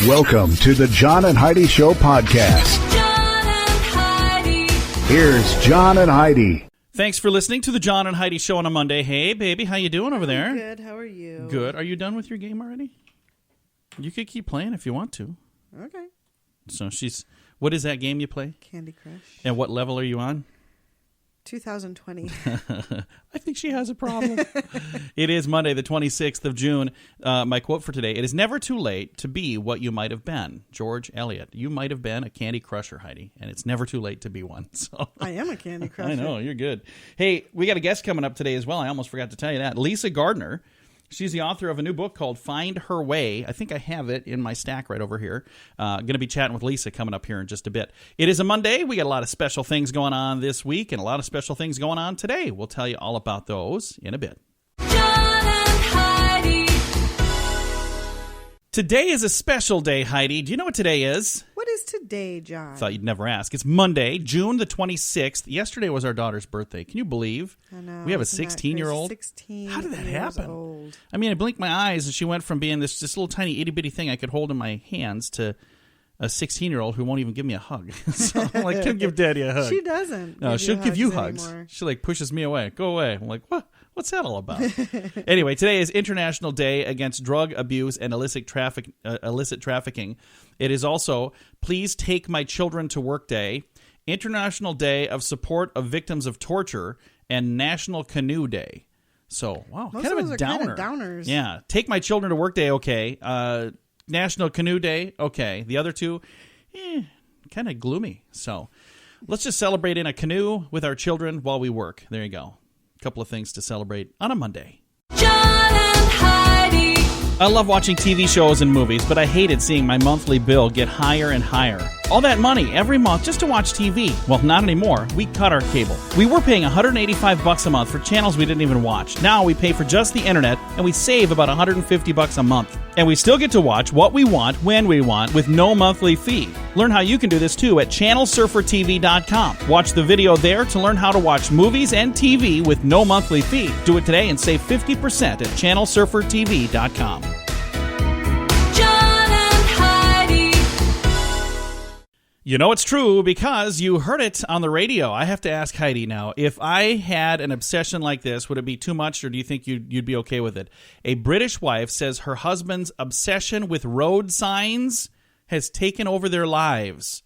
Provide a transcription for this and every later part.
Welcome to the John and Heidi Show podcast. John and Heidi. Here's John and Heidi. Thanks for listening to the John and Heidi Show on a Monday. Hey, baby, how you doing over there? Good. How are you? Good. Are you done with your game already? You could keep playing if you want to. Okay. So what is that game you play? Candy Crush. And what level are you on? 2020. I think she has a problem. It is Monday, the 26th of June. My quote for today, it is never too late to be what you might have been. George Eliot. You might have been a Candy Crusher, Heidi, and it's never too late to be one. So I am a Candy Crusher. I know, you're good. Hey, we got a guest coming up today as well. I almost forgot to tell you that. Lisagardner. She's the author of a new book called Find Her Way. I think I have it in my stack right over here. Going to be chatting with Lisa coming up here in just a bit. It is a Monday. We got a lot of special things going on this week and a lot of special things going on today. We'll tell you all about those in a bit. John and Heidi. Today is a special day, Heidi. Do you know what today is? What is today, John? Thought you'd never ask. It's Monday, June the 26th. Yesterday was our daughter's birthday. Can you believe? I know. We have a Isn't that 16-year-old. 16 How did that years happen? old. I mean, I blinked my eyes and she went from being this little tiny itty-bitty thing I could hold in my hands to a 16-year-old who won't even give me a hug. So I'm like, come give Daddy a hug. She doesn't. No, she'll give you hugs. Anymore. She like pushes me away. Go away. I'm like, what? What's that all about? Anyway, today is International Day Against Drug Abuse and Illicit Trafficking. It is also Please Take My Children to Work Day, International Day of Support of Victims of Torture, and National Canoe Day. So, wow, Most kind of those a are downer. kind of downers. Yeah, Take My Children to Work Day, okay. National Canoe Day, okay. The other two, kind of gloomy. So let's just celebrate in a canoe with our children while we work. There you go. Couple of things to celebrate on a Monday. John and Heidi. I love watching TV shows and movies, but I hated seeing my monthly bill get higher and higher. All that money every month just to watch TV. Well, not anymore. We cut our cable. We were paying $185 a month for channels we didn't even watch. Now we pay for just the internet, and we save about $150 a month. And we still get to watch what we want, when we want, with no monthly fee. Learn how you can do this too at channelsurfertv.com. Watch the video there to learn how to watch movies and TV with no monthly fee. Do it today and save 50% at channelsurfertv.com. John and Heidi. You know it's true because you heard it on the radio. I have to ask Heidi now, if I had an obsession like this, would it be too much or do you think you'd be okay with it? A British wife says her husband's obsession with road signs has taken over their lives.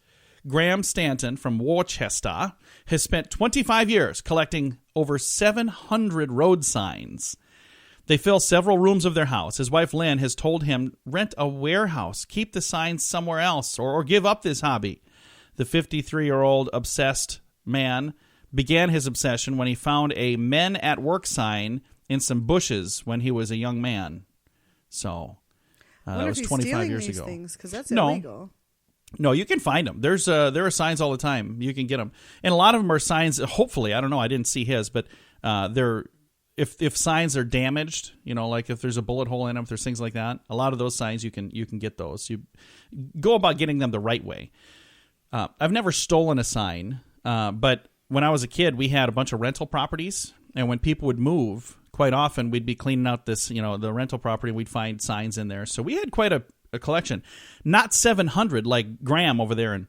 Graham Stanton from Worcester has spent 25 years collecting over 700 road signs. They fill several rooms of their house. His wife Lynn has told him, rent a warehouse, keep the signs somewhere else, or give up this hobby. The 53-year-old obsessed man began his obsession when he found a Men at Work sign in some bushes when he was a young man. So that was 25 years ago. Because that's illegal. No, you can find them. There are signs all the time. You can get them. And a lot of them are signs, hopefully, I don't know, I didn't see his, but they're if signs are damaged, you know, like if there's a bullet hole in them, if there's things like that, a lot of those signs you can get those. You go about getting them the right way. I've never stolen a sign, but when I was a kid, we had a bunch of rental properties, and when people would move, quite often we'd be cleaning out this, you know, the rental property, and we'd find signs in there. So we had quite a collection. Not 700 like Graham over there in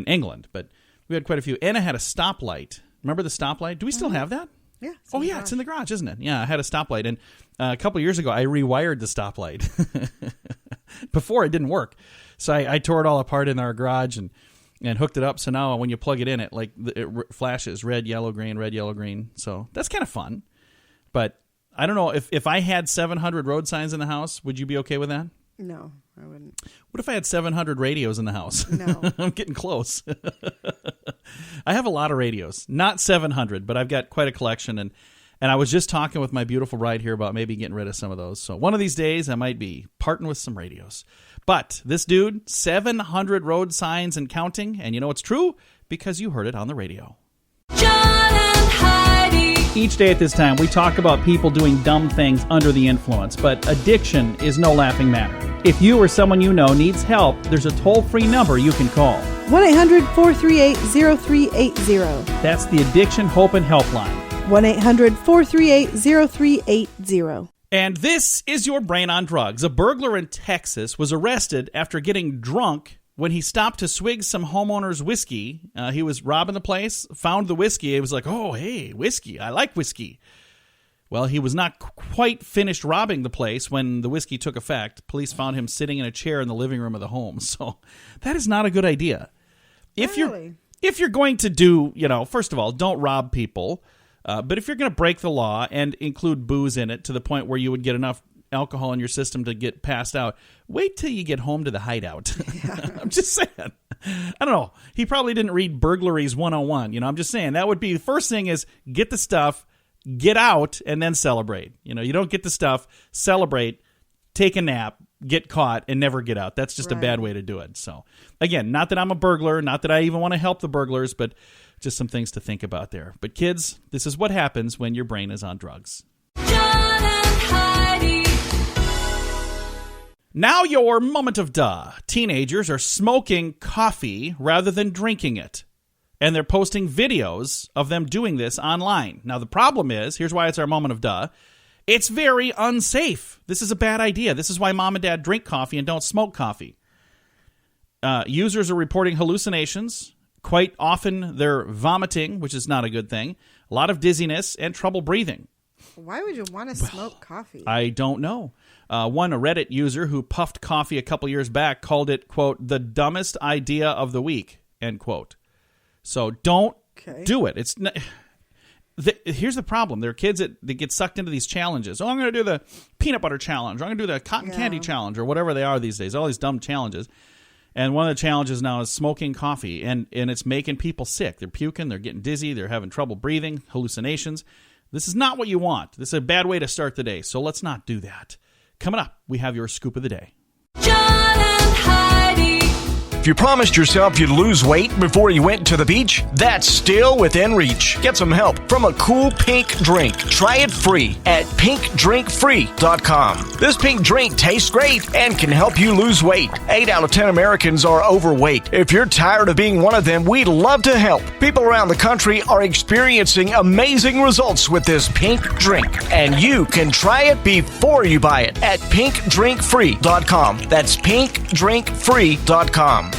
England, but we had quite a few. And I had a stoplight. Remember the stoplight? Do we still have that? Yeah. Oh, yeah, it's in the garage, isn't it? Yeah, I had a stoplight, and a couple years ago, I rewired the stoplight. Before, it didn't work, so I tore it all apart in our garage and hooked it up, so now when you plug it in, it flashes red, yellow, green, so that's kind of fun. But I don't know, if I had 700 road signs in the house, would you be okay with that? No, I wouldn't. What if I had 700 radios in the house? No. I'm getting close. I have a lot of radios. Not 700, but I've got quite a collection. And I was just talking with my beautiful bride here about maybe getting rid of some of those. So one of these days, I might be parting with some radios. But this dude, 700 road signs and counting. And you know it's true because you heard it on the radio. John and Heidi. Each day at this time, we talk about people doing dumb things under the influence, but addiction is no laughing matter. If you or someone you know needs help, there's a toll-free number you can call. 1-800-438-0380. That's the Addiction Hope and Helpline. 1-800-438-0380. And this is your brain on drugs. A burglar in Texas was arrested after getting drunk when he stopped to swig some homeowner's whiskey. He was robbing the place, found the whiskey. He was like, oh, hey, whiskey. I like whiskey. Well, he was not quite finished robbing the place when the whiskey took effect. Police found him sitting in a chair in the living room of the home. So that is not a good idea. If you're going to do, first of all, don't rob people. But if you're going to break the law and include booze in it to the point where you would get enough alcohol in your system to get passed out, wait till you get home to the hideout. Yeah. I'm just saying. I don't know. He probably didn't read Burglaries 101. I'm just saying that would be the first thing is get the stuff, get out, and then celebrate. You don't get the stuff, celebrate, take a nap, get caught, and never get out. That's just a bad way to do it. So, again, not that I'm a burglar, not that I even want to help the burglars, but just some things to think about there. But kids, this is what happens when your brain is on drugs. John and Heidi. Now your moment of duh. Teenagers are smoking coffee rather than drinking it. And they're posting videos of them doing this online. Now the problem is, here's why it's our moment of duh. It's very unsafe. This is a bad idea. This is why mom and dad drink coffee and don't smoke coffee. Users are reporting hallucinations. Quite often they're vomiting, which is not a good thing. A lot of dizziness and trouble breathing. Why would you want to smoke coffee? I don't know. One Reddit user who puffed coffee a couple years back called it, quote, the dumbest idea of the week, end quote. So don't do it. It's not, here's the problem. There are kids that get sucked into these challenges. Oh, I'm going to do the peanut butter challenge. Or I'm going to do the cotton candy challenge or whatever they are these days. All these dumb challenges. And one of the challenges now is smoking coffee, and it's making people sick. They're puking, they're getting dizzy, they're having trouble breathing, hallucinations. This is not what you want. This is a bad way to start the day, so let's not do that. Coming up, we have your scoop of the day. John and Heidi. If you promised yourself you'd lose weight before you went to the beach, that's still within reach. Get some help from a cool pink drink. Try it free at pinkdrinkfree.com. This pink drink tastes great and can help you lose weight. 8 out of 10 Americans are overweight. If you're tired of being one of them, we'd love to help. People around the country are experiencing amazing results with this pink drink, and you can try it before you buy it at pinkdrinkfree.com. That's pinkdrinkfree.com.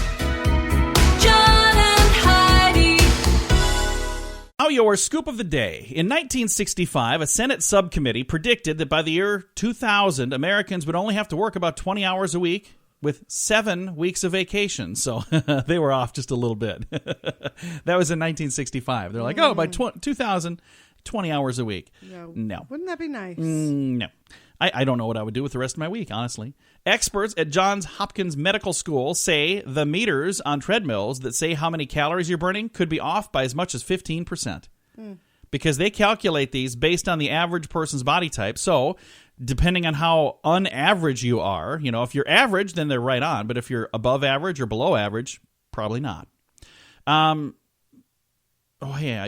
Now your scoop of the day. In 1965, a Senate subcommittee predicted that by the year 2000, Americans would only have to work about 20 hours a week with 7 weeks of vacation. So they were off just a little bit. That was in 1965. They're like, by 2000, 20 hours a week. No. Wouldn't that be nice? No. I don't know what I would do with the rest of my week, honestly. Experts at Johns Hopkins Medical School say the meters on treadmills that say how many calories you're burning could be off by as much as 15%. Because they calculate these based on the average person's body type. So depending on how unaverage you are, if you're average, then they're right on. But if you're above average or below average, probably not. You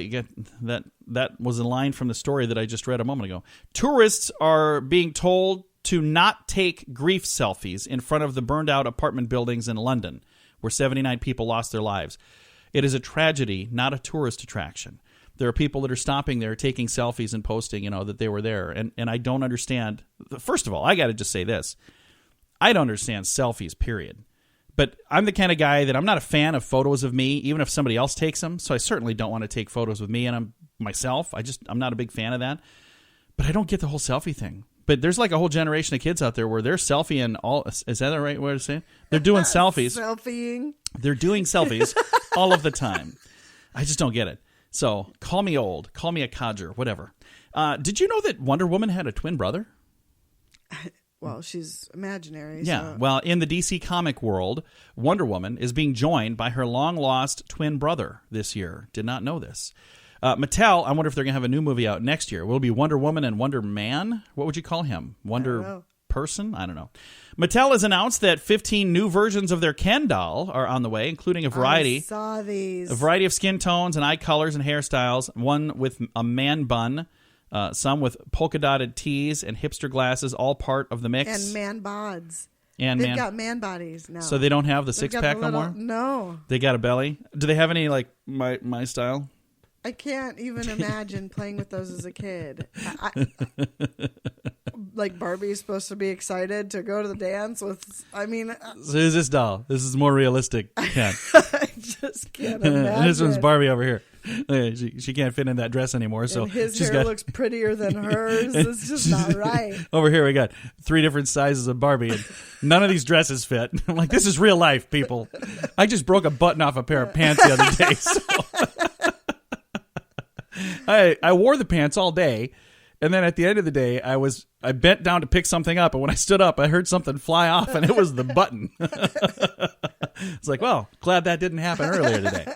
get that. That was a line from the story that I just read a moment ago. Tourists are being told to not take grief selfies in front of the burned out apartment buildings in London, where 79 people lost their lives. It is a tragedy, not a tourist attraction. There are people that are stopping there, taking selfies and posting, that they were there. And I don't understand. First of all, I got to just say this. I don't understand selfies, period. But I'm the kind of guy that I'm not a fan of photos of me, even if somebody else takes them. So I certainly don't want to take photos with me and I'm myself. I'm not a big fan of that. But I don't get the whole selfie thing. But there's like a whole generation of kids out there where they're selfieing all. Is that the right way to say it? They're doing selfies. Selfieing. They're doing selfies all of the time. I just don't get it. So call me old. Call me a codger. Whatever. Did you know that Wonder Woman had a twin brother? Well, she's imaginary. Yeah. So. Well, in the DC comic world, Wonder Woman is being joined by her long-lost twin brother this year. Did not know this. Mattel, I wonder if they're going to have a new movie out next year. Will it be Wonder Woman and Wonder Man? What would you call him? Wonder Person? I don't know. Mattel has announced that 15 new versions of their Ken doll are on the way, including a variety. I saw these. A variety of skin tones and eye colors and hairstyles. One with a man bun. Some with polka-dotted tees and hipster glasses, all part of the mix. And man bods. And They've got man bodies now. So they don't have the six-pack no more? No. They got a belly? Do they have any, like, my style? I can't even imagine playing with those as a kid. Like Barbie's supposed to be excited to go to the dance with. I mean, So who's this doll? This is more realistic. Yeah. I just can't imagine. This one's Barbie over here. She can't fit in that dress anymore. So And his she's hair got looks prettier than hers. It's just not right. over here. We got 3 different sizes of Barbie, and none of these dresses fit. I'm like, this is real life, people. I just broke a button off a pair of pants the other day. So I wore the pants all day, and then at the end of the day, I bent down to pick something up, and when I stood up, I heard something fly off, and it was the button. It's like, well, glad that didn't happen earlier today.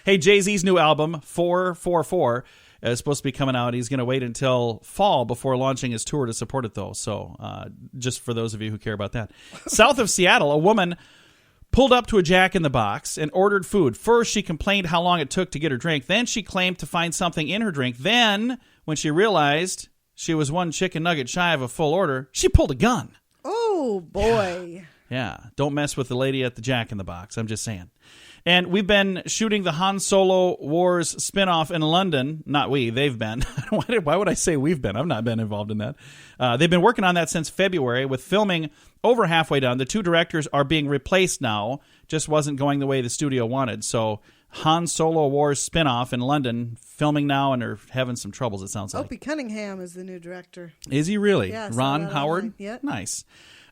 Hey, Jay-Z's new album, 444, is supposed to be coming out. He's going to wait until fall before launching his tour to support it, though. So just for those of you who care about that. South of Seattle, a woman pulled up to a Jack in the Box and ordered food. First, she complained how long it took to get her drink. Then she claimed to find something in her drink. Then, when she realized she was 1 chicken nugget shy of a full order, she pulled a gun. Oh, boy. Yeah, don't mess with the lady at the Jack in the Box. I'm just saying. And we've been shooting the Han Solo Wars spinoff in London. Not we, they've been. Why would I say we've been? I've not been involved in that. They've been working on that since February, with filming over halfway done. The 2 directors are being replaced now. Just wasn't going the way the studio wanted. So Han Solo Wars spinoff in London, filming now, and they're having some troubles, it sounds like. Opie Cunningham is the new director. Is he really? Yeah, I saw Ron that Howard? online. Yep. Nice.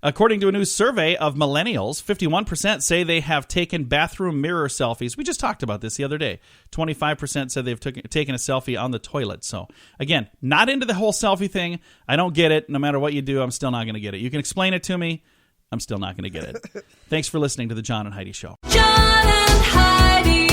According to a new survey of millennials, 51% say they have taken bathroom mirror selfies. We just talked about this the other day. 25% said they've taken a selfie on the toilet. So, again, not into the whole selfie thing. I don't get it. No matter what you do, I'm still not going to get it. You can explain it to me. I'm still not going to get it. Thanks for listening to The John and Heidi Show. John and Heidi.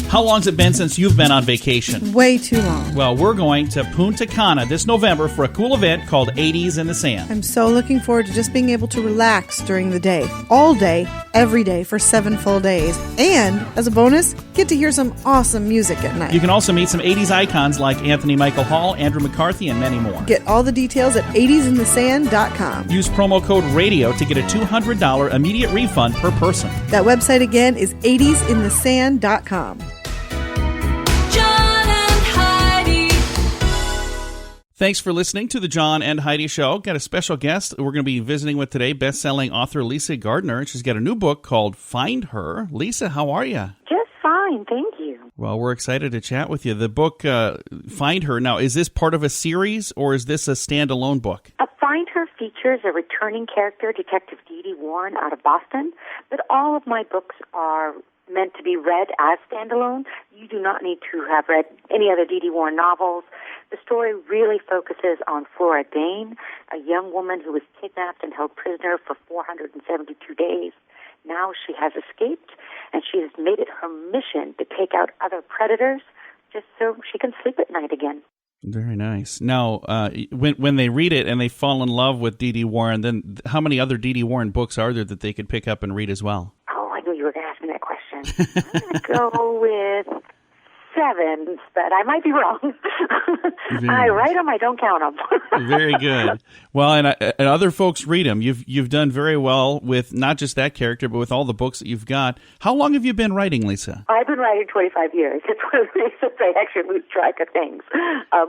How long's it been since you've been on vacation? Way too long. Well, we're going to Punta Cana this November for a cool event called 80s in the Sand. I'm so looking forward to just being able to relax during the day. All day, every day for 7 full days. And, as a bonus, get to hear some awesome music at night. You can also meet some 80s icons like Anthony Michael Hall, Andrew McCarthy, and many more. Get all the details at 80sinthesand.com. Use promo code RADIO to get a $200 immediate refund per person. That website again is 80sinthesand.com. John and Heidi. Thanks for listening to the John and Heidi Show. Got a special guest we're going to be visiting with today, best-selling author Lisagardner. She's got a new book called Findher. Lisa, how are you? Just fine, thank you. Well, we're excited to chat with you. The book, Findher, now, is this part of a series or is this a standalone book? Findher features a returning character, Detective Dee Warren, out of Boston, but all of my books are meant to be read as standalone. You do not need to have read any other Dee Warren novels. The story really focuses on Flora Dane, a young woman who was kidnapped and held prisoner for 472 days. Now she has escaped, and she has made it her mission to take out other predators just so she can sleep at night again. Very nice. Now, when they read it and they fall in love with Dee Warren, then how many other Dee Warren books are there that they could pick up and read as well? Oh, I knew you were going to ask me that question. I'm going to go with 7, but I might be wrong. I write them, I don't count them. Very good. Well, and other folks read them. You've done very well with not just that character, but with all the books that you've got. How long have you been writing, Lisa? I've been writing 25 years. It's one of the reasons I actually lose track of things.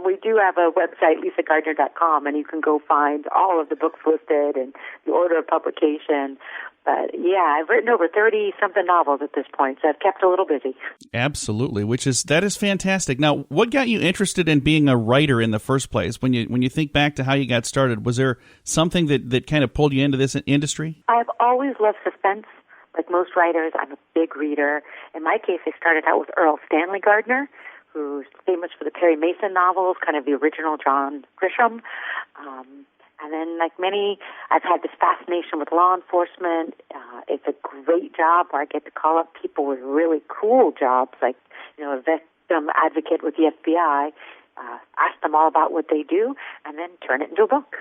We do have a website, lisagardner.com, and you can go find all of the books listed and the order of publication. But, yeah, I've written over 30-something novels at this point, so I've kept a little busy. Absolutely, that is fantastic. Now, what got you interested in being a writer in the first place? When you think back to how you got started, was there something that kind of pulled you into this industry? I've always loved suspense. Like most writers, I'm a big reader. In my case, I started out with Earl Stanley Gardner, who's famous for the Perry Mason novels, kind of the original John Grisham. And then, like many, I've had this fascination with law enforcement. It's a great job where I get to call up people with really cool jobs, like, a victim advocate with the FBI, ask them all about what they do, and then turn it into a book.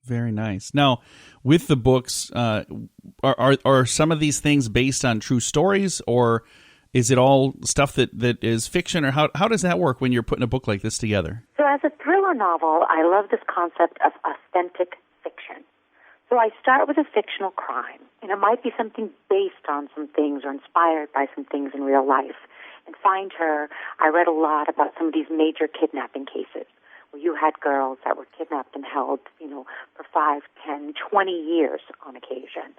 Very nice. Now, with the books, are some of these things based on true stories, or is it all stuff that is fiction, or how does that work when you're putting a book like this together? So as a thriller novel, I love this concept of authentic fiction. So I start with a fictional crime, and it might be something based on some things or inspired by some things in real life. In Findher, I read a lot about some of these major kidnapping cases where you had girls that were kidnapped and held, for 5, 10, 20 years on occasion,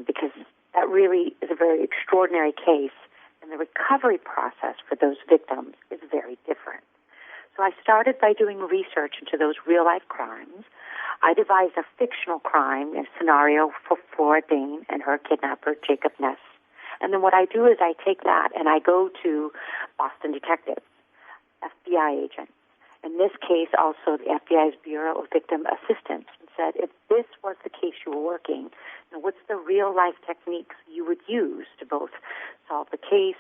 because that really is a very extraordinary case, and the recovery process for those victims is very different. So I started by doing research into those real-life crimes. I devised a fictional crime, a scenario for Flora Dane and her kidnapper, Jacob Ness. And then what I do is I take that and I go to Boston detectives, FBI agents. In this case, also the FBI's Bureau of Victim Assistance, and said, if this was the case you were working, what's the real-life techniques you would use to both solve the case,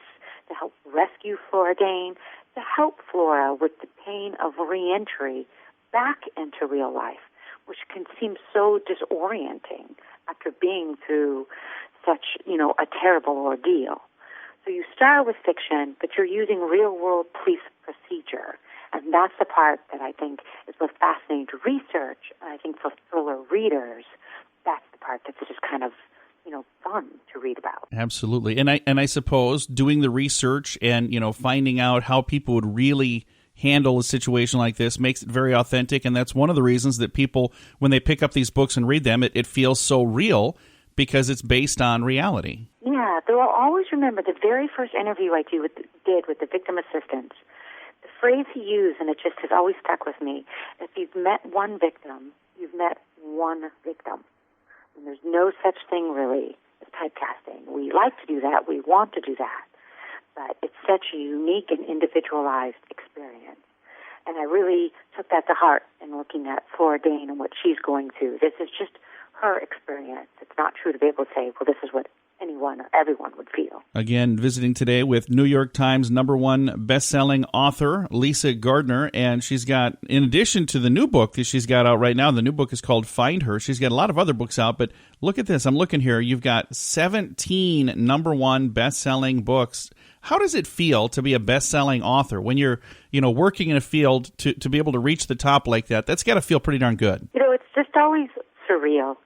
to help rescue Flora Dane, to help Flora with the pain of reentry back into real life, which can seem so disorienting after being through such, a terrible ordeal. So you start with fiction, but you're using real-world police procedure. And that's the part that I think is both fascinating to research, and I think for thriller readers, that's the part that's just kind of, fun to read about. Absolutely. And I suppose doing the research and, finding out how people would really handle a situation like this makes it very authentic, and that's one of the reasons that people, when they pick up these books and read them, it feels so real because it's based on reality. Yeah, though I'll always remember the very first interview I did with the victim assistants. The phrase he used, and it just has always stuck with me, if you've met one victim, you've met one victim. And there's no such thing, really, as typecasting. We like to do that. We want to do that. But it's such a unique and individualized experience. And I really took that to heart in looking at Flora Dane and what she's going through. This is just her experience. It's not true to be able to say, well, this is what anyone or everyone would feel. Again, visiting today with New York Times #1 best-selling author Lisa Gardner, and she's got, in addition to the new book that she's got out right now, the new book is called Findher. She's got a lot of other books out, but look at this. I'm looking here. You've got 17 #1 best-selling books. How does it feel to be a best-selling author when you're, working in a field to be able to reach the top like that? That's got to feel pretty darn good. It's just always surreal.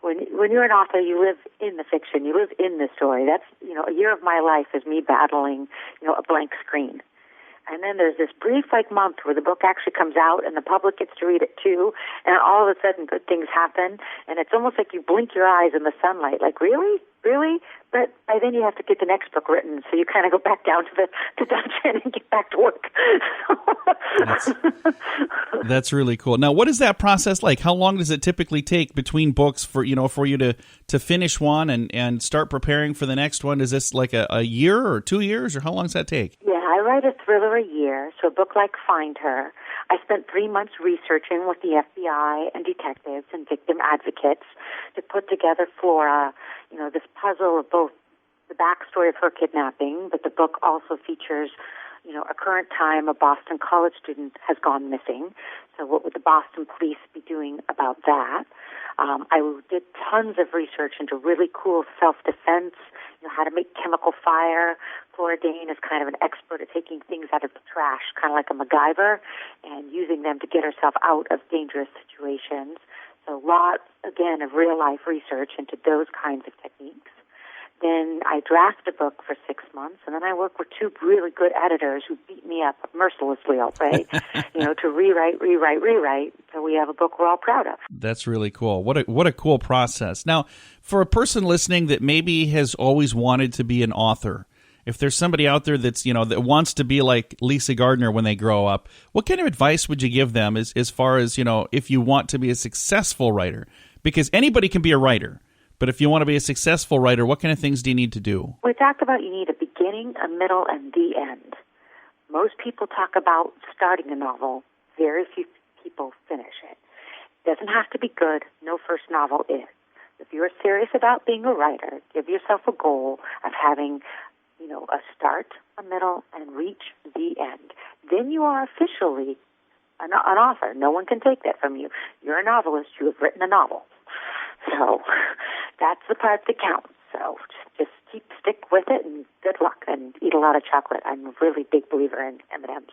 When you're an author, you live in the fiction, you live in the story. That's, a year of my life is me battling, a blank screen. And then there's this brief, month where the book actually comes out and the public gets to read it too, and all of a sudden good things happen, and it's almost like you blink your eyes in the sunlight, really? Really? But by then you have to get the next book written, so you kind of go back down to the dungeon and get back to work. That's really cool. Now, what is that process like? How long does it typically take between books for you to finish one and start preparing for the next one? Is this like a year or 2 years, or how long does that take? Yeah, I write a thriller a year, so a book like Findher. I spent 3 months researching with the FBI and detectives and victim advocates to put together Flora, this puzzle of both the backstory of her kidnapping, but the book also features, a current time a Boston college student has gone missing. So what would the Boston police be doing about that? I did tons of research into really cool self-defense, how to make chemical fire. Flora Dane is kind of an expert at taking things out of the trash, kind of like a MacGyver, and using them to get herself out of dangerous situations. So lots, again, of real-life research into those kinds of techniques. Then I draft a book for 6 months, and then I work with 2 really good editors who beat me up mercilessly, I'll say, to rewrite, so we have a book we're all proud of. That's really cool. What a cool process. Now, for a person listening that maybe has always wanted to be an author, if there's somebody out there that's, that wants to be like Lisa Gardner when they grow up, what kind of advice would you give them as far as, if you want to be a successful writer? Because anybody can be a writer. But if you want to be a successful writer, what kind of things do you need to do? We talked about you need a beginning, a middle, and the end. Most people talk about starting a novel. Very few people finish it. It doesn't have to be good. No first novel is. If you're serious about being a writer, give yourself a goal of having, a start, a middle, and reach the end. Then you are officially an author. No one can take that from you. You're a novelist. You have written a novel. So that's the part that counts. So just stick with it, and good luck, and eat a lot of chocolate. I'm a really big believer in M&Ms.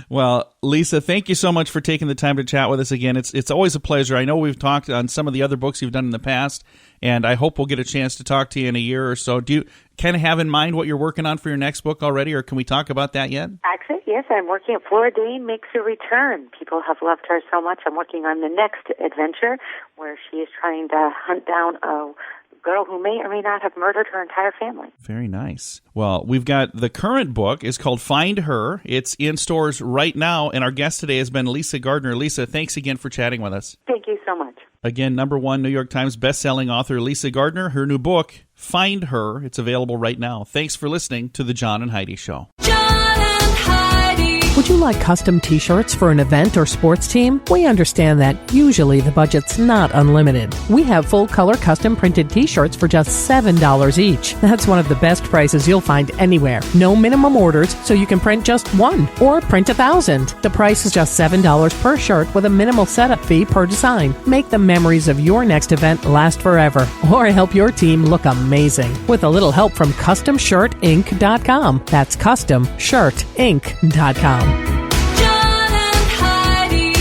Well, Lisa, thank you so much for taking the time to chat with us again. It's always a pleasure. I know we've talked on some of the other books you've done in the past, and I hope we'll get a chance to talk to you in a year or so. Do you kind of have in mind what you're working on for your next book already, or can we talk about that yet? Actually, yes, I'm working at Flora Dane Makes a Return. People have loved her so much. I'm working on the next adventure where she is trying to hunt down a girl who may or may not have murdered her entire family. Very nice. Well, we've got the current book is called Find Her. It's in stores right now, and our guest today has been Lisa Gardner. Lisa, thanks again for chatting with us. Thank you so much. Again, #1 New York Times bestselling author Lisa Gardner. Her new book, Find Her. It's available right now. Thanks for listening to The John and Heidi Show. John and Heidi. Would you like custom t-shirts for an event or sports team? We understand that usually the budget's not unlimited. We have full-color custom printed t-shirts for just $7 each. That's one of the best prices you'll find anywhere. No minimum orders, so you can print just one or print 1,000. The price is just $7 per shirt with a minimal setup fee per design. Make the memories of your next event last forever or help your team look amazing with a little help from CustomShirtInc.com. That's CustomShirtInc.com. John and Heidi.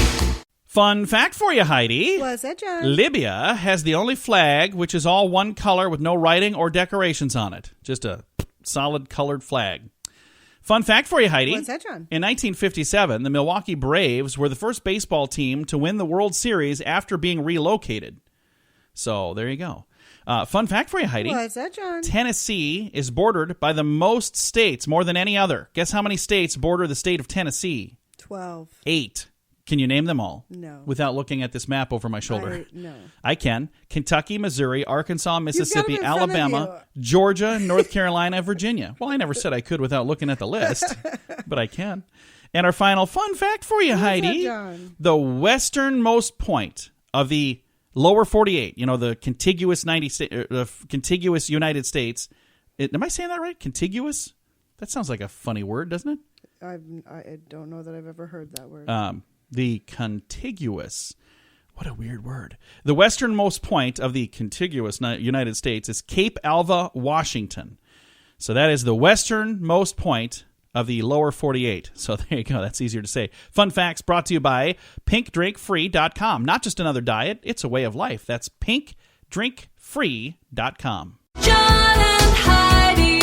Fun fact for you, Heidi. Was that, John? Libya has the only flag which is all one color with no writing or decorations on it. Just a solid colored flag. Fun fact for you, Heidi. What's that, John? In 1957, the Milwaukee Braves were the first baseball team to win the World Series after being relocated. So there you go. Fun fact for you, Heidi. What's that, John? Tennessee is bordered by the most states, more than any other. Guess how many states border the state of Tennessee? 12. 8. Can you name them all? No. Without looking at this map over my shoulder. No. I can. Kentucky, Missouri, Arkansas, Mississippi, them in front of Alabama, Georgia, North Carolina, Virginia. Well, I never said I could without looking at the list, but I can. And our final fun fact for you, Heidi. that, John? The westernmost point of the lower 48, the contiguous contiguous United States. Am I saying that right? Contiguous? That sounds like a funny word, doesn't it? I don't know that I've ever heard that word. The contiguous. What a weird word. The westernmost point of the contiguous United States is Cape Alva, Washington. So that is the westernmost point of the lower 48. So there you go. That's easier to say. Fun facts brought to you by pinkdrinkfree.com. Not just another diet, it's a way of life. That's pinkdrinkfree.com. John and Heidi.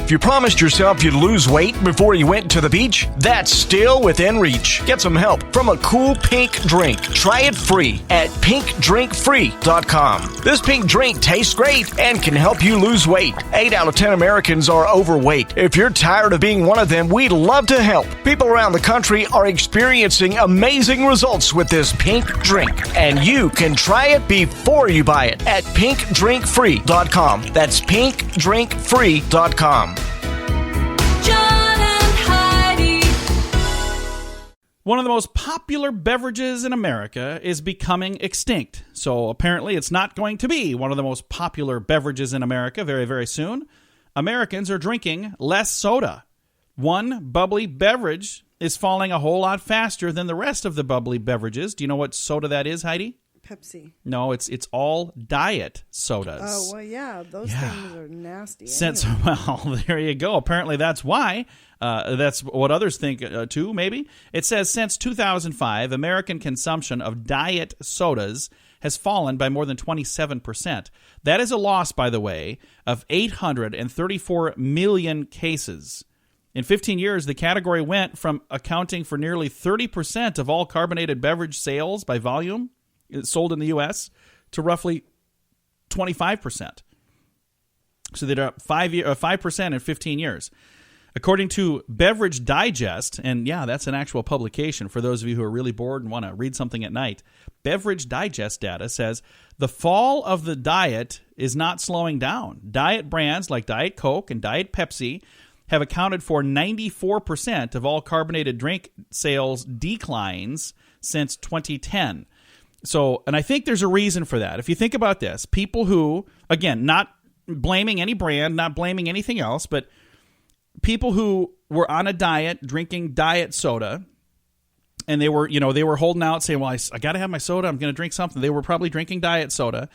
If you promised yourself you'd lose weight before you went to the beach, that's still within reach. Get some help from a cool pink drink. Try it free at pinkdrinkfree.com. This pink drink tastes great and can help you lose weight. 8 out of 10 Americans are overweight. If you're tired of being one of them, we'd love to help. People around the country are experiencing amazing results with this pink drink, and you can try it before you buy it at pinkdrinkfree.com. That's pinkdrinkfree.com. John and Heidi. One of the most popular beverages in America is becoming extinct. So apparently it's not going to be one of the most popular beverages in America very, very soon. Americans are drinking less soda. One bubbly beverage is falling a whole lot faster than the rest of the bubbly beverages. Do you know what soda that is, Heidi? Pepsi. No, it's all diet sodas. Oh, well, yeah. Those things are nasty. Well, there you go. Apparently that's why. That's what others think, too, maybe. It says since 2005, American consumption of diet sodas has fallen by more than 27%. That is a loss, by the way, of 834 million cases. In 15 years, the category went from accounting for nearly 30% of all carbonated beverage sales by volume sold in the U.S. to roughly 25%. So they're up 5% in 15 years. According to Beverage Digest, and yeah, that's an actual publication for those of you who are really bored and want to read something at night, Beverage Digest data says the fall of the diet is not slowing down. Diet brands like Diet Coke and Diet Pepsi have accounted for 94% of all carbonated drink sales declines since 2010. So, and I think there's a reason for that. If you think about this, people who, again, not blaming any brand, not blaming anything else, but people who were on a diet, drinking diet soda, and they were holding out saying, well, I got to have my soda, I'm going to drink something. They were probably drinking diet soda.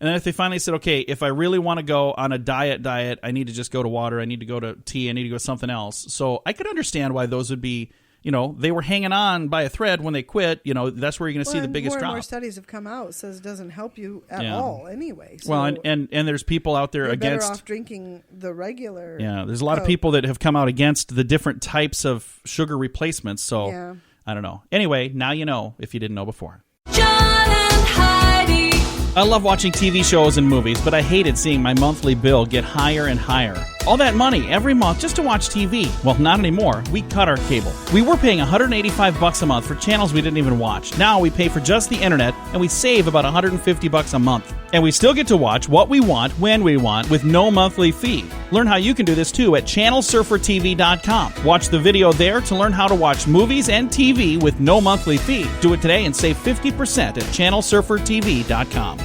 And then if they finally said, okay, if I really want to go on a diet, I need to just go to water, I need to go to tea, I need to go to something else. So I could understand why those would be, they were hanging on by a thread when they quit. That's where you're going to see the biggest drop. More and more studies have come out says it doesn't help you at all anyway. So well, and there's people out there you're against better off drinking the regular. Yeah, there's a lot Coke. of people that have come out against the different types of sugar replacements. So I don't know. Anyway, now you know if you didn't know before. John and Heidi. I love watching TV shows and movies, but I hated seeing my monthly bill get higher and higher. All that money every month just to watch TV. Well, not anymore. We cut our cable. We were paying $185 a month for channels we didn't even watch. Now we pay for just the internet, and we save about $150 a month. And we still get to watch what we want, when we want, with no monthly fee. Learn how you can do this too at channelsurfertv.com. Watch the video there to learn how to watch movies and TV with no monthly fee. Do it today and save 50% at channelsurfertv.com.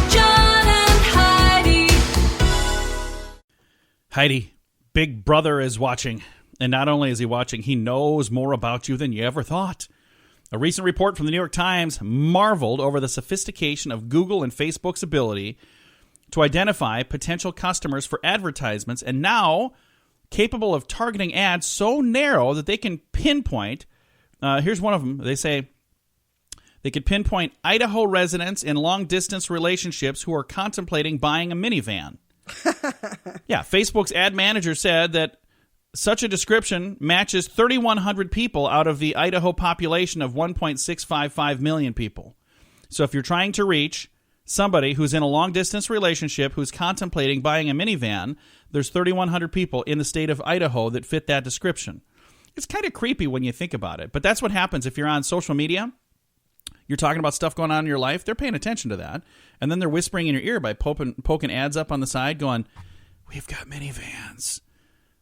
John and Heidi. Heidi, Big Brother is watching. And not only is he watching, he knows more about you than you ever thought. A recent report from the New York Times marveled over the sophistication of Google and Facebook's ability to identify potential customers for advertisements, and now capable of targeting ads so narrow that they can pinpoint. Here's one of them. They say they could pinpoint Idaho residents in long-distance relationships who are contemplating buying a minivan. Yeah, Facebook's ad manager said that such a description matches 3,100 people out of the Idaho population of 1.655 million people. So if you're trying to reach somebody who's in a long-distance relationship who's contemplating buying a minivan, there's 3,100 people in the state of Idaho that fit that description. It's kind of creepy when you think about it, but that's what happens if you're on social media. You're talking about stuff going on in your life. They're paying attention to that, and then they're whispering in your ear by poking ads up on the side going, we've got minivans.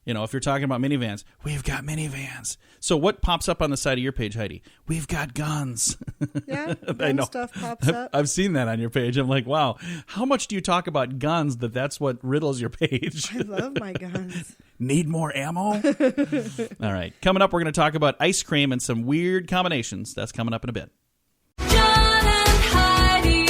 If you're talking about minivans, we've got minivans. So what pops up on the side of your page, Heidi? We've got guns. Yeah, I know. stuff pops up. I've seen that on your page. I'm like, wow, how much do you talk about guns that's what riddles your page? I love my guns. Need more ammo? All right. Coming up, we're going to talk about ice cream and some weird combinations. That's coming up in a bit. John and Heidi.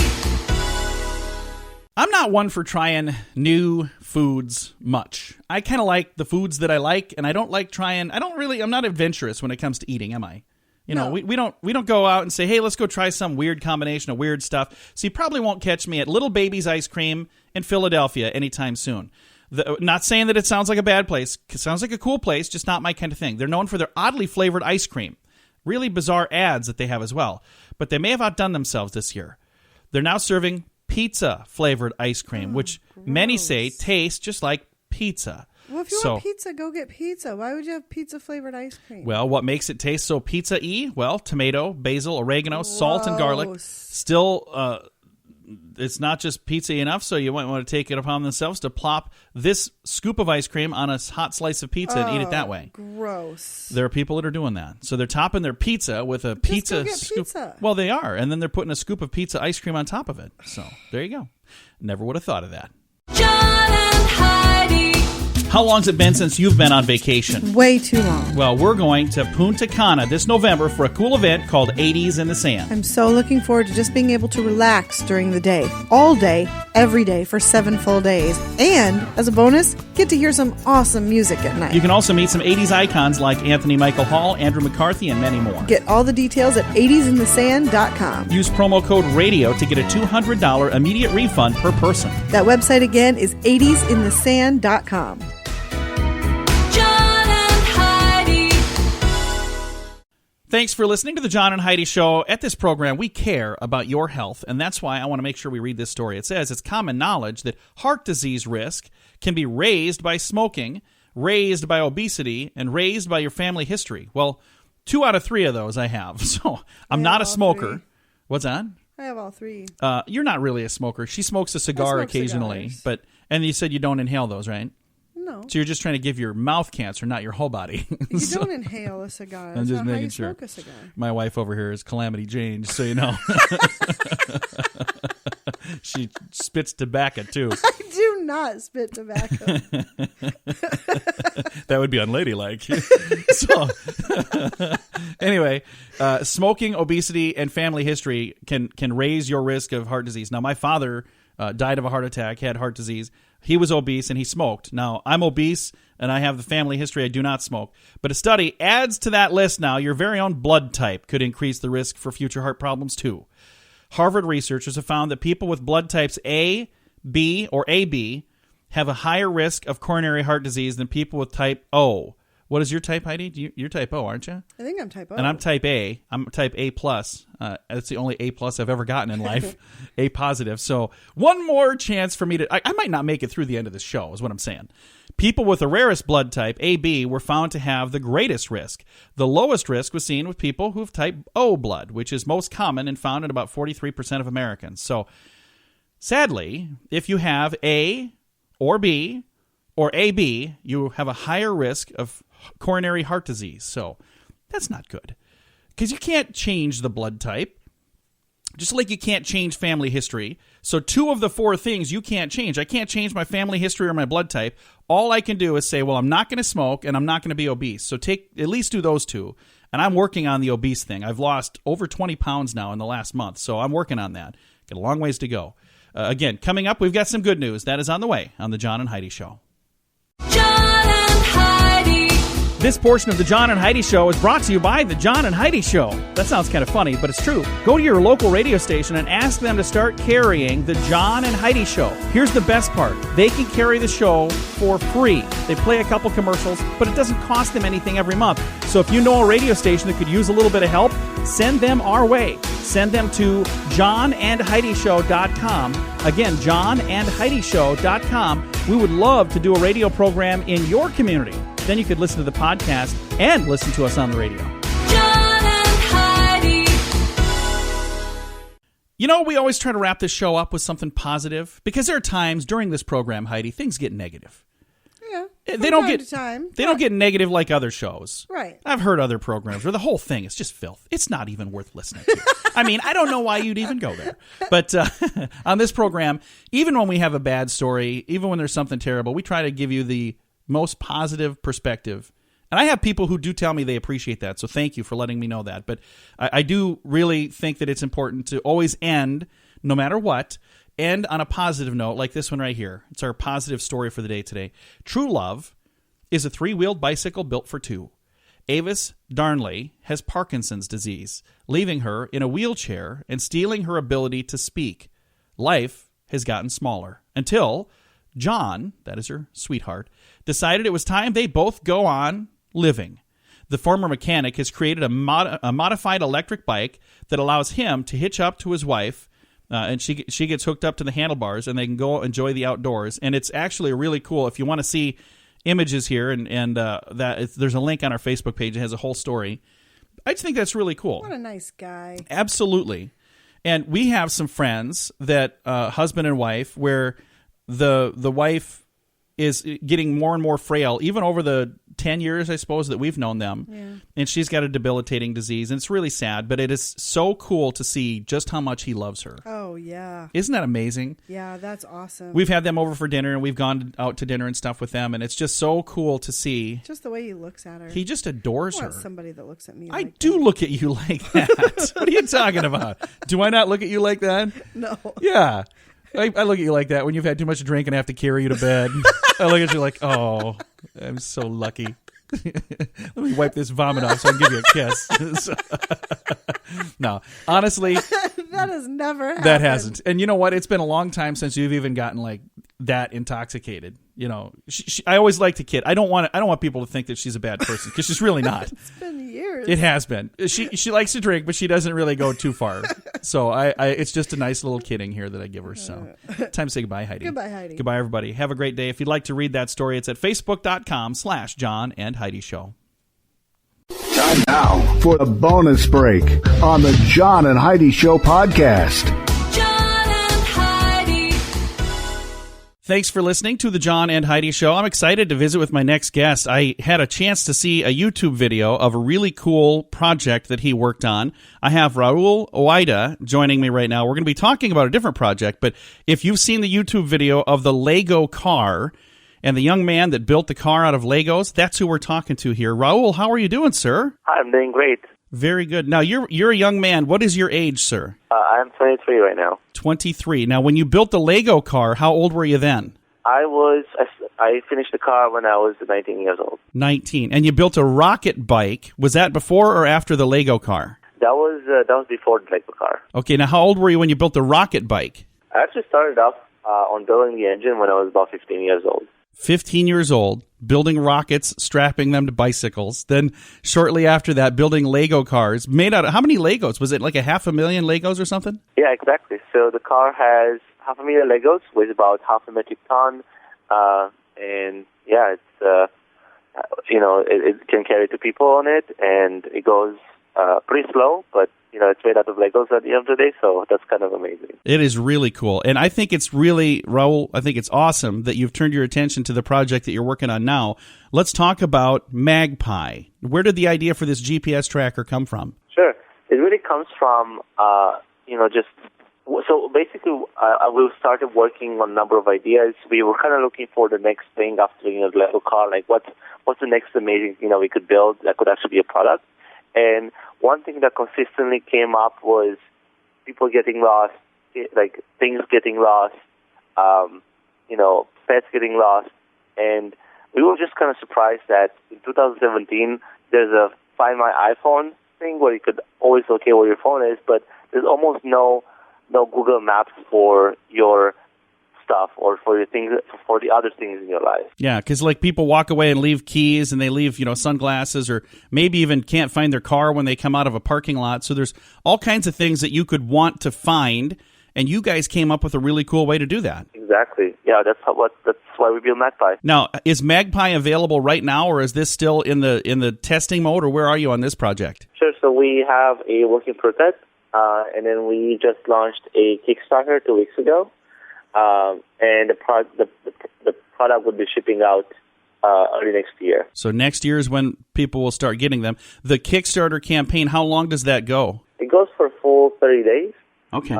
I'm not one for trying new foods much. I kind of like the foods that I like, and I don't like trying. I'm not adventurous when it comes to eating, am I? No. We don't go out and say, hey, let's go try some weird combination of weird stuff. So you probably won't catch me at Little Baby's Ice Cream in Philadelphia anytime soon. Not saying that it sounds like a bad place. It sounds like a cool place, just not my kind of thing. They're known for their oddly flavored ice cream. Really bizarre ads that they have as well. But they may have outdone themselves this year. They're now serving pizza-flavored ice cream, which many say tastes just like pizza. Well, if you want pizza, go get pizza. Why would you have pizza-flavored ice cream? Well, what makes it taste so pizza-y? Well, tomato, basil, oregano, salt, and garlic. Still, it's not just pizza enough, so you might want to take it upon themselves to plop this scoop of ice cream on a hot slice of pizza and eat it that way. Gross. There are people that are doing that. So they're topping their pizza with a pizza scoop. Pizza. Well, they are. And then they're putting a scoop of pizza ice cream on top of it. So there you go. Never would have thought of that. John and Heidi. How long's it been since you've been on vacation? Way too long. Well, we're going to Punta Cana this November for a cool event called 80s in the Sand. I'm so looking forward to just being able to relax during the day. All day, every day for 7 full days. And, as a bonus, get to hear some awesome music at night. You can also meet some 80s icons like Anthony Michael Hall, Andrew McCarthy, and many more. Get all the details at 80sinthesand.com. Use promo code RADIO to get a $200 immediate refund per person. That website again is 80sinthesand.com. John and Heidi. Thanks for listening to the John and Heidi Show. At this program, we care about your health, and that's why I want to make sure we read this story. It says it's common knowledge that heart disease risk can be raised by smoking, raised by obesity, and raised by your family history. Well, 2 out of 3 of those I have, so I'm not a smoker. 3. What's that? I have all 3. You're not really a smoker. She smokes a cigar smoke occasionally, cigars. and you said you don't inhale those, right? No. So you're just trying to give your mouth cancer, not your whole body. You So- don't inhale a cigar. I'm That's just not how making you sure. smoke a cigar. My wife over here is Calamity Jane, so you know. She spits tobacco, too. I do not spit tobacco. That would be unladylike. So, anyway, smoking, obesity, and family history can raise your risk of heart disease. Now, my father died of a heart attack, had heart disease. He was obese and he smoked. Now, I'm obese and I have the family history. I do not smoke. But a study adds to that list now. Your very own blood type could increase the risk for future heart problems too. Harvard researchers have found that people with blood types A, B, or AB have a higher risk of coronary heart disease than people with type O. What is your type, Heidi? You're type O, aren't you? I think I'm type O. And I'm type A. I'm type A+. That's the only A+ I've ever gotten in life. A positive. So one more chance for me to... I might not make it through the end of this show, is what I'm saying. People with the rarest blood type, AB, were found to have the greatest risk. The lowest risk was seen with people who have type O blood, which is most common and found in about 43% of Americans. So sadly, if you have A or B or AB, you have a higher risk of coronary heart disease. So that's not good, because you can't change the blood type, just like you can't change family history. So 2 of the 4 things you can't change. I can't change my family history or my blood type. All I can do is say, well, I'm not going to smoke and I'm not going to be obese. So at least do those 2. And I'm working on the obese thing. I've lost over 20 pounds now in the last month. So I'm working on that. Got a long ways to go. Again, coming up, we've got some good news. That is on the way on the John and Heidi Show. John and Heidi. This portion of the John and Heidi Show is brought to you by the John and Heidi Show. That sounds kind of funny, but it's true. Go to your local radio station and ask them to start carrying the John and Heidi Show. Here's the best part. They can carry the show for free. They play a couple commercials, but it doesn't cost them anything every month. So if you know a radio station that could use a little bit of help, send them our way. Send them to johnandheidishow.com. Again, johnandheidishow.com. We would love to do a radio program in your community. Then you could listen to the podcast and listen to us on the radio. John and Heidi. You know, we always try to wrap this show up with something positive, because there are times during this program, Heidi, things get negative. Yeah. They don't time get to time. They don't get negative like other shows. Right. I've heard other programs where the whole thing is just filth. It's not even worth listening to. I mean, I don't know why you'd even go there. But on this program, even when we have a bad story, even when there's something terrible, we try to give you the most positive perspective. And I have people who do tell me they appreciate that. So thank you for letting me know that. But I do really think that it's important to always end, no matter what, end on a positive note like this one right here. It's our positive story for the day today. True love is a 3-wheeled bicycle built for 2. Avis Darnley has Parkinson's disease, leaving her in a wheelchair and stealing her ability to speak. Life has gotten smaller until John, that is her sweetheart, decided it was time they both go on living. The former mechanic has created a modified electric bike that allows him to hitch up to his wife, and she gets hooked up to the handlebars, and they can go enjoy the outdoors. And it's actually really cool. If you want to see images here, and there's a link on our Facebook page that has a whole story. I just think that's really cool. What a nice guy. Absolutely. And we have some friends that husband and wife, where the wife is getting more and more frail, even over the 10 years, I suppose, that we've known them. Yeah. And she's got a debilitating disease, and it's really sad, but it is so cool to see just how much he loves her. Oh, yeah. Isn't that amazing? Yeah, that's awesome. We've had them over for dinner, and we've gone out to dinner and stuff with them, and it's just so cool to see. Just the way he looks at her. He just adores I want her. somebody that looks at me I like do that. look at you like that. What are you talking about? Do I not look at you like that? No. Yeah. I look at you like that when you've had too much to drink and I have to carry you to bed. I look at you like, oh, I'm so lucky. Let me wipe this vomit off so I can give you a kiss. No, honestly. That has never happened. That hasn't. And you know what? It's been a long time since you've even gotten like that intoxicated. You know, I always like to kid. I don't want people to think that she's a bad person, because she's really not. It's been years. It has been. She likes to drink, but she doesn't really go too far. So it's just a nice little kidding here that I give her. So time to say goodbye, Heidi. Goodbye, Heidi. Goodbye, everybody. Have a great day. If you'd like to read that story, it's at facebook.com/John and Heidi Show. Time now for the bonus break on the John and Heidi Show podcast. John and Heidi. Thanks for listening to the John and Heidi Show. I'm excited to visit with my next guest. I had a chance to see a YouTube video of a really cool project that he worked on. I have Rauloiada joining me right now. We're going to be talking about a different project, but if you've seen the YouTube video of the Lego car and the young man that built the car out of Legos, that's who we're talking to here. Raul, how are you doing, sir? Hi, I'm doing great. Very good. Now, you're a young man. What is your age, sir? I'm 23 right now. 23. Now, when you built the Lego car, how old were you then? I finished the car when I was 19 years old. 19. And you built a rocket bike. Was that before or after the Lego car? That was before the Lego car. Okay, now how old were you when you built the rocket bike? I actually started off on building the engine when I was about 15 years old. 15 years old, building rockets, strapping them to bicycles. Then shortly after that, building Lego cars. Made out of, how many Legos? Was it like 500,000 Legos or something? Yeah, exactly. So the car has 500,000 Legos, weighs about half a metric ton. And yeah, it's, it can carry 2 people on it, and it goes pretty slow, but it's made out of Legos at the end of the day, so that's kind of amazing. It is really cool. And I think it's really, Raul, I think it's awesome that you've turned your attention to the project that you're working on now. Let's talk about Magpie. Where did the idea for this GPS tracker come from? Sure. It really comes from, so basically we started working on a number of ideas. We were kind of looking for the next thing after the Lego car, like what's the next amazing thing that we could build that could actually be a product. And one thing that consistently came up was people getting lost, like things getting lost, pets getting lost. And we were just kind of surprised that in 2017, there's a Find My iPhone thing where you could always locate where your phone is, but there's almost no Google Maps for your stuff or for your things, for the other things in your life. Yeah, because like people walk away and leave keys, and they leave sunglasses, or maybe even can't find their car when they come out of a parking lot. So there's all kinds of things that you could want to find, and you guys came up with a really cool way to do that. Exactly. Yeah, that's why we built Magpie. Now, is Magpie available right now, or is this still in the testing mode, or where are you on this project? Sure. So we have a working prototype, and then we just launched a Kickstarter 2 weeks ago. And the product would be shipping out early next year. So next year is when people will start getting them. The Kickstarter campaign, how long does that go? It goes for a full 30 days. Okay.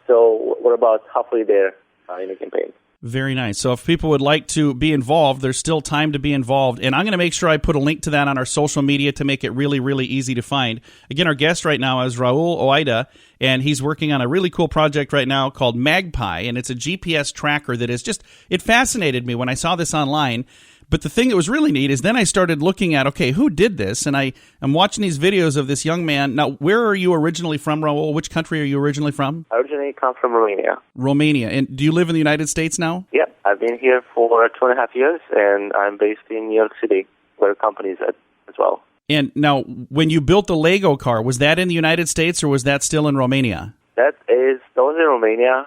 So we're about halfway there in the campaign. Very nice. So if people would like to be involved, there's still time to be involved. And I'm going to make sure I put a link to that on our social media to make it really, really easy to find. Again, our guest right now is Rauloiada, and he's working on a really cool project right now called Magpie, and it's a GPS tracker that is just, it fascinated me when I saw this online. But the thing that was really neat is then I started looking at, okay, who did this? And I'm watching these videos of this young man. Now, where are you originally from, Raul? Which country are you originally from? I originally come from Romania. Romania. And do you live in the United States now? Yep. I've been here for 2.5 years, and I'm based in New York City, where the company is at as well. And now, when you built the Lego car, was that in the United States or was that still in Romania? That was in Romania,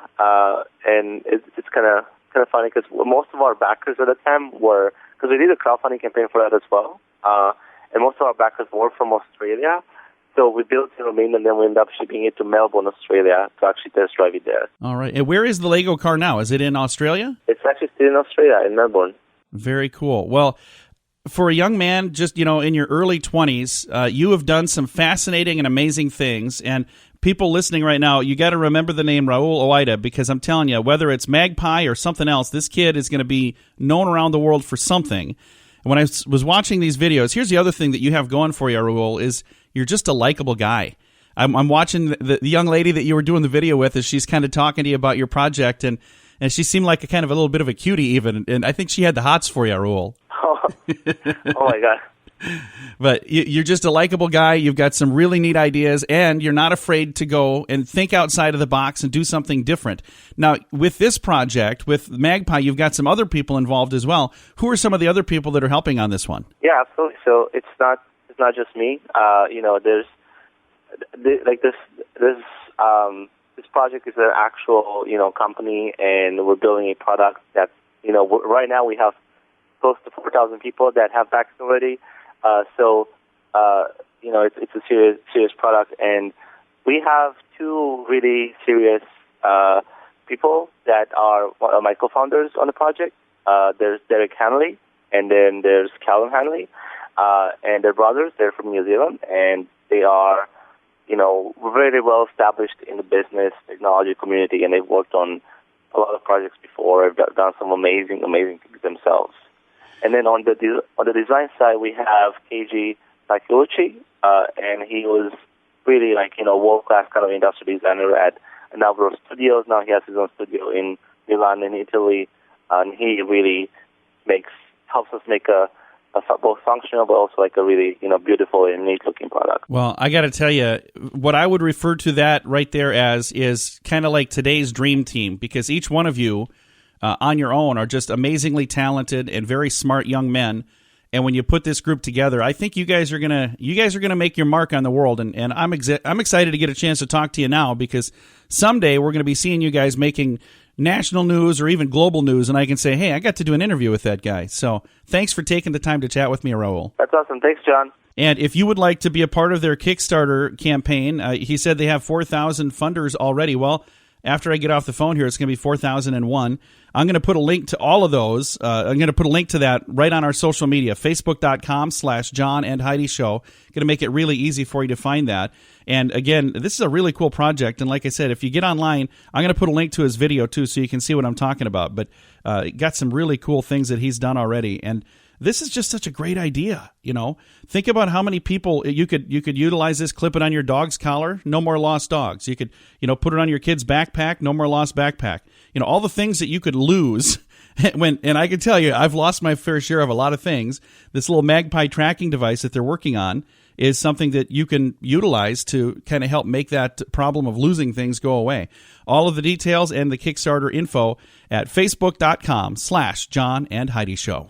and it's kind of funny because most of our backers at the time were, because we did a crowdfunding campaign for that as well, and most of our backers were from Australia. So we built it in Romania, and then we ended up shipping it to Melbourne, Australia, to actually test drive it there. All right. And where is the Lego car now? Is it in Australia? It's actually still in Australia, in Melbourne. Very cool. Well, for a young man, just, in your early 20s, you have done some fascinating and amazing things. And people listening right now, you got to remember the name Rauloiada, because I'm telling you, whether it's Magpie or something else, this kid is going to be known around the world for something. And when I was watching these videos, here's the other thing that you have going for you, Raul, is you're just a likable guy. I'm watching the young lady that you were doing the video with as she's kind of talking to you about your project, and she seemed like a little bit of a cutie even, and I think she had the hots for you, Raul. Oh my God. But you're just a likable guy. You've got some really neat ideas, and you're not afraid to go and think outside of the box and do something different. Now, with this project, with Magpie, you've got some other people involved as well. Who are some of the other people that are helping on this one? Yeah, absolutely. So it's not just me. There's this project is an actual company, and we're building a product that right now we have close to 4,000 people that have backed already. It's a serious product, and we have two really serious people that are my co-founders on the project. There's Derek Hanley, and then there's Callum Hanley, and their brothers. They're from New Zealand, and they are, very well established in the business technology community, and they've worked on a lot of projects before. They've done some amazing things themselves. And then on the design side, we have KG Takeuchi, and he was really world-class kind of industrial designer at Navro Studios. Now he has his own studio in Milan, in Italy, and he really helps us make a both functional but also a really beautiful and neat-looking product. Well, I got to tell you, what I would refer to that right there as is kind of like today's dream team, because each one of you on your own are just amazingly talented and very smart young men. And when you put this group together, I think you guys are gonna make your mark on the world. And I'm excited to get a chance to talk to you now, because someday we're going to be seeing you guys making national news or even global news, and I can say, hey, I got to do an interview with that guy. So thanks for taking the time to chat with me, Raul. That's awesome. Thanks, John. And if you would like to be a part of their Kickstarter campaign, he said they have 4,000 funders already. Well, after I get off the phone here, it's going to be 4,001. I'm going to put a link to all of those. I'm going to put a link to that right on our social media, facebook.com/John and Heidi Show. Going to make it really easy for you to find that. And again, this is a really cool project. And like I said, if you get online, I'm going to put a link to his video too, so you can see what I'm talking about. But got some really cool things that he's done already. And this is just such a great idea. Think about how many people you could utilize this. Clip it on your dog's collar, no more lost dogs. You could put it on your kid's backpack, no more lost backpack. All the things that you could lose and I can tell you, I've lost my fair share of a lot of things. This little magpie tracking device that they're working on is something that you can utilize to kind of help make that problem of losing things go away. All of the details and the Kickstarter info at facebook.com/John and Heidi Show.